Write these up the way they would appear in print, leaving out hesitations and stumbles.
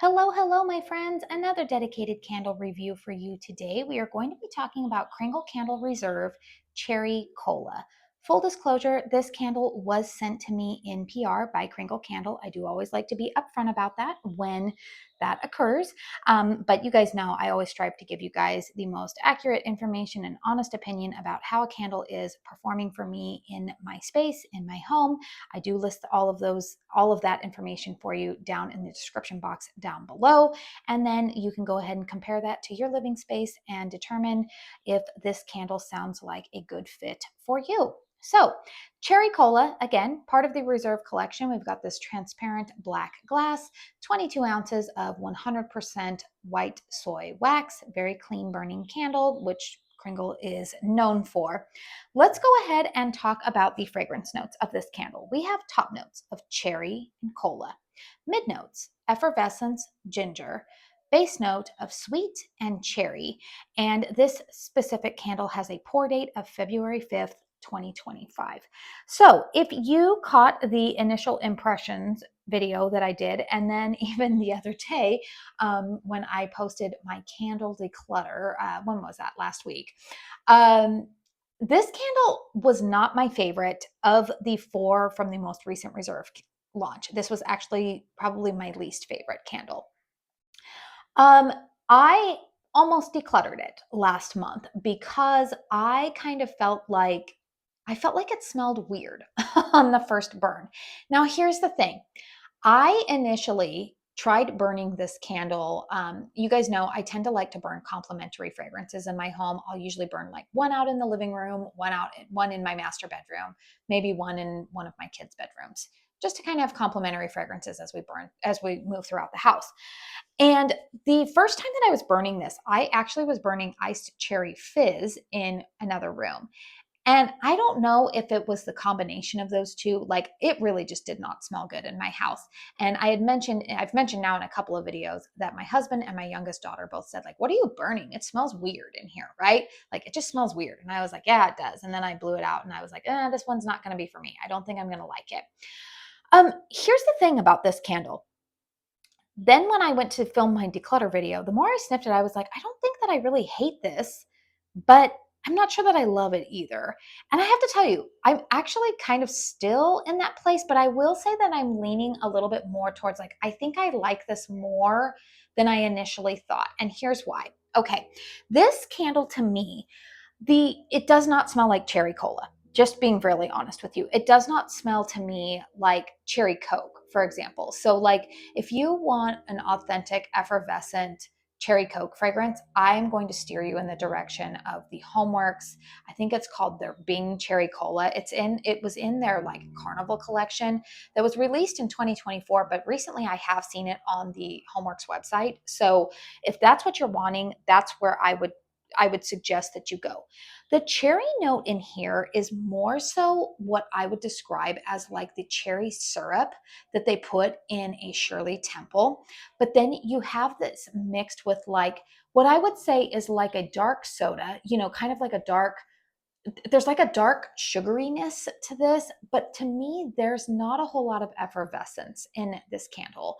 Hello, hello, my friends. Another dedicated candle review for you today. We are going to be talking about Kringle Candle Reserve Cherry Cola. Full disclosure, this candle was sent to me in PR by Kringle Candle. I do always like to be upfront about that when that occurs. But you guys know I always strive to give you guys the most accurate information and honest opinion about how a candle is performing for me in my space, in my home. I do list all of that information for you down in the description box down below. And then you can go ahead and compare that to your living space and determine if this candle sounds like a good fit for you. So, Cherry Cola, again, part of the Reserve collection. We've got this transparent black glass, 22 ounces of 100% white soy wax, very clean burning candle, which Kringle is known for. Let's go ahead and talk about the fragrance notes of this candle. We have top notes of cherry and cola, mid notes, effervescence, ginger, base note of sweet and cherry. And this specific candle has a pour date of February 5th, 2025. So if you caught the initial impressions video that I did, and then even the other day when I posted my candle declutter, when was that? Last week. This candle was not my favorite of the four from the most recent Reserve launch. This was actually probably my least favorite candle. I almost decluttered it last month because I kind of felt like it smelled weird on the first burn. Now, here's the thing. I initially tried burning this candle. You guys know I tend to like to burn complementary fragrances in my home. I'll usually burn like one out in the living room, one in my master bedroom, maybe one in one of my kids' bedrooms, just to kind of have complementary fragrances as we move throughout the house. And the first time that I was burning this, I actually was burning iced cherry fizz in another room. And I don't know if it was the combination of those two. Like, it really just did not smell good in my house. And I've mentioned now in a couple of videos that my husband and my youngest daughter both said, like, what are you burning? It smells weird in here, right? Like, it just smells weird. And I was like, yeah, it does. And then I blew it out and I was like, this one's not going to be for me. I don't think I'm going to like it. Here's the thing about this candle. Then when I went to film my declutter video, the more I sniffed it, I was like, I don't think that I really hate this, but I'm not sure that I love it either. And I have to tell you, I'm actually kind of still in that place, but I will say that I'm leaning a little bit more towards like, I think I like this more than I initially thought. And here's why. Okay, this candle to me, it does not smell like cherry cola. Just being really honest with you, it does not smell to me like cherry Coke, for example. So, like, if you want an authentic, effervescent cherry Coke fragrance, I'm going to steer you in the direction of the Homeworks. I think it's called their Bing Cherry Cola. It was in their like Carnival collection that was released in 2024, but recently I have seen it on the Homeworks website. So, if that's what you're wanting, that's where I would suggest that you go. The cherry note in here is more so what I would describe as like the cherry syrup that they put in a Shirley Temple. But then you have this mixed with like what I would say is like a dark soda, kind of like there's like a dark sugariness to this, but to me, there's not a whole lot of effervescence in this candle.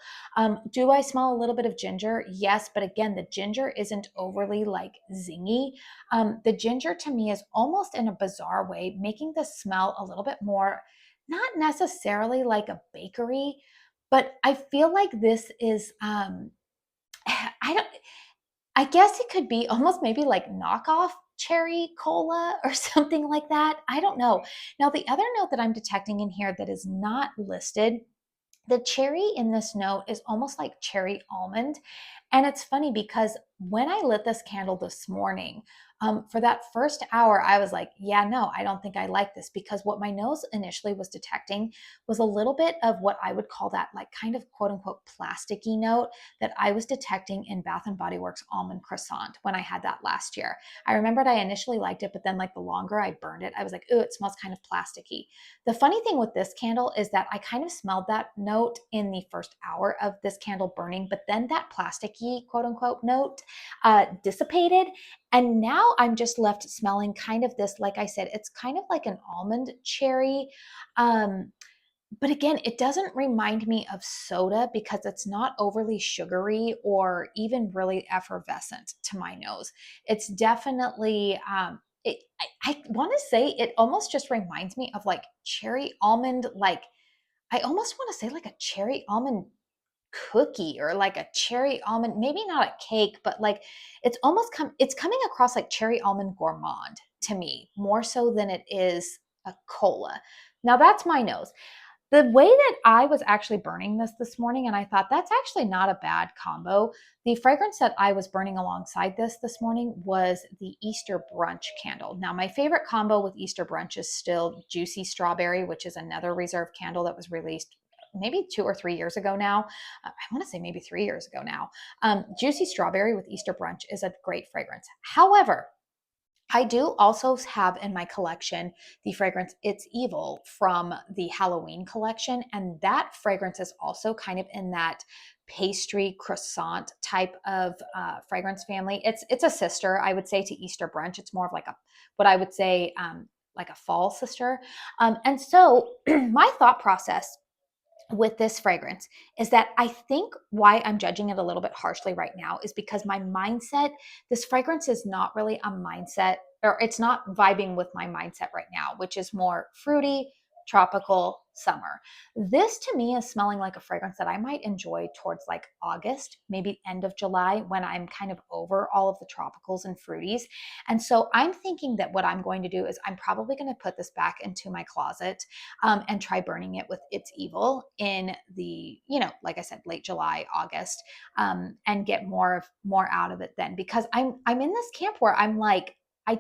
Do I smell a little bit of ginger? Yes, but again, the ginger isn't overly like zingy. The ginger to me is almost in a bizarre way, making the smell a little bit more, not necessarily like a bakery, but I feel like this is, I don't, I guess it could be almost maybe like knockoff cherry cola or something like that. I don't know. Now, the other note that I'm detecting in here that is not listed, the cherry in this note is almost like cherry almond. And it's funny because when I lit this candle this morning, for that first hour, I was like, yeah, no, I don't think I like this, because what my nose initially was detecting was a little bit of what I would call that like kind of quote unquote plasticky note that I was detecting in Bath and Body Works almond croissant when I had that last year. I remembered I initially liked it, but then like the longer I burned it, I was like, ooh, it smells kind of plasticky. The funny thing with this candle is that I kind of smelled that note in the first hour of this candle burning, but then that plasticky quote unquote note dissipated. And now I'm just left smelling kind of this, like I said, it's kind of like an almond cherry. Um, But again, it doesn't remind me of soda because it's not overly sugary or even really effervescent to my nose. It's definitely, I want to say it almost just reminds me of like cherry almond, like I almost want to say like a cherry almond cookie or like a cherry almond, maybe not a cake, but like it's coming across like cherry almond gourmand to me more so than it is a cola. Now that's my nose. The way that I was actually burning this morning, and I thought that's actually not a bad combo. The fragrance that I was burning alongside this morning was the Easter brunch candle. Now, my favorite combo with Easter brunch is still Juicy Strawberry, which is another reserve candle that was released maybe 2 or 3 years ago now. I want to say maybe 3 years ago now. Juicy Strawberry with Easter brunch is a great fragrance. However, I do also have in my collection the fragrance It's Evil from the Halloween collection. And that fragrance is also kind of in that pastry croissant type of fragrance family. It's a sister, I would say, to Easter brunch. It's more of like a, what I would say, like a fall sister. And so my thought process with this fragrance is that I think why I'm judging it a little bit harshly right now is because my mindset, this fragrance is not really a mindset, or it's not vibing with my mindset right now, which is more fruity, tropical, summer. This to me is smelling like a fragrance that I might enjoy towards like August, maybe end of July, when I'm kind of over all of the tropicals and fruities. And so I'm thinking that what I'm going to do is I'm probably going to put this back into my closet and try burning it with It's Evil in the, like I said, late July, August, and get more out of it then, because I'm in this camp where I'm like, I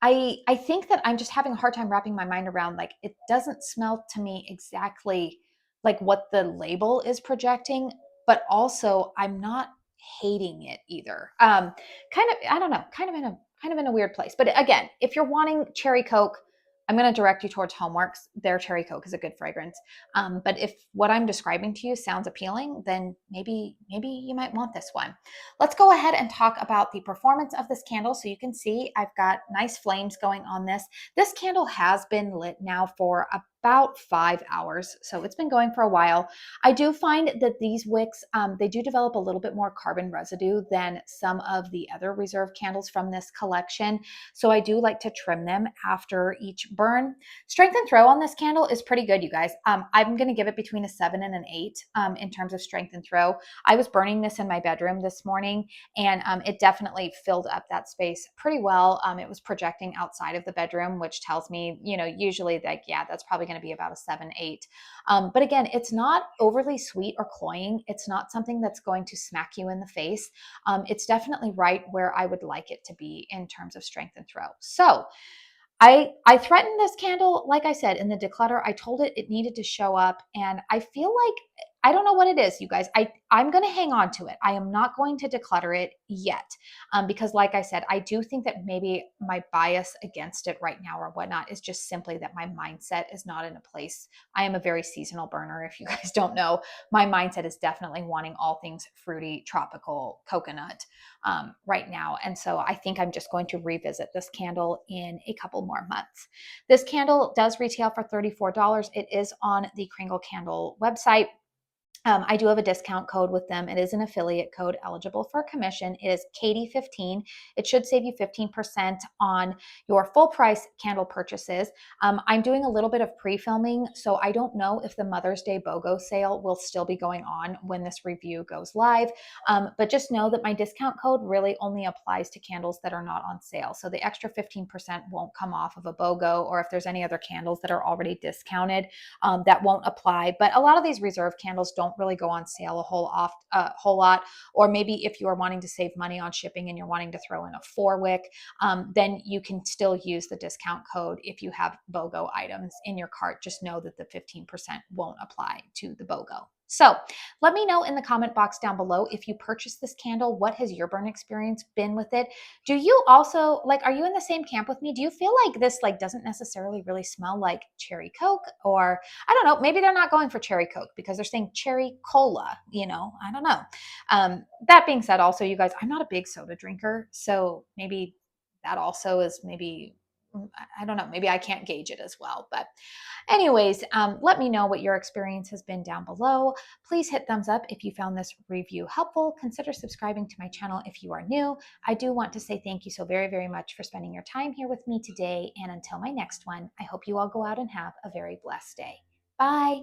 I think that I'm just having a hard time wrapping my mind around, like, it doesn't smell to me exactly like what the label is projecting, but also I'm not hating it either. Kind of, I don't know, kind of in a weird place. But again, if you're wanting cherry Coke, I'm going to direct you towards Homeworks. Their cherry Coke is a good fragrance. But if what I'm describing to you sounds appealing, then maybe you might want this one. Let's go ahead and talk about the performance of this candle. So you can see I've got nice flames going on this. This candle has been lit now for about 5 hours. So it's been going for a while. I do find that these wicks, they do develop a little bit more carbon residue than some of the other reserve candles from this collection. So I do like to trim them after each burn. Strength and throw on this candle is pretty good, you guys. I'm going to give it between a 7 and an 8 in terms of strength and throw. I was burning this in my bedroom this morning, and it definitely filled up that space pretty well. It was projecting outside of the bedroom, which tells me, usually like, yeah, that's probably going to be about a 7, 8. But again, it's not overly sweet or cloying. It's not something that's going to smack you in the face. It's definitely right where I would like it to be in terms of strength and throw. So I threatened this candle, like I said, in the declutter. I told it needed to show up, and I feel like I don't know what it is, you guys. I'm going to hang on to it. I am not going to declutter it yet, because, like I said, I do think that maybe my bias against it right now or whatnot is just simply that my mindset is not in a place. I am a very seasonal burner. If you guys don't know, my mindset is definitely wanting all things fruity, tropical, coconut right now. And so I think I'm just going to revisit this candle in a couple more months. This candle does retail for $34. It is on the Kringle Candle website. I do have a discount code with them. It is an affiliate code eligible for commission. It is Katie15. It should save you 15% on your full price candle purchases. I'm doing a little bit of pre-filming, so I don't know if the Mother's Day BOGO sale will still be going on when this review goes live. But just know that my discount code really only applies to candles that are not on sale. So the extra 15% won't come off of a BOGO, or if there's any other candles that are already discounted, that won't apply. But a lot of these reserve candles don't really go on sale a whole lot. Or maybe if you are wanting to save money on shipping and you're wanting to throw in a 4-wick, then you can still use the discount code if you have BOGO items in your cart. Just know that the 15% won't apply to the BOGO. So let me know in the comment box down below, if you purchased this candle, what has your burn experience been with it? Do you also, like, are you in the same camp with me? Do you feel like this doesn't necessarily really smell like cherry Coke? Or I don't know, maybe they're not going for cherry Coke because they're saying cherry cola, I don't know. That being said, also, you guys, I'm not a big soda drinker, so maybe that also is maybe I don't know, maybe I can't gauge it as well. But anyways, let me know what your experience has been down below. Please hit thumbs up if you found this review helpful. Consider subscribing to my channel if you are new. I do want to say thank you so very, very much for spending your time here with me today. And until my next one, I hope you all go out and have a very blessed day. Bye.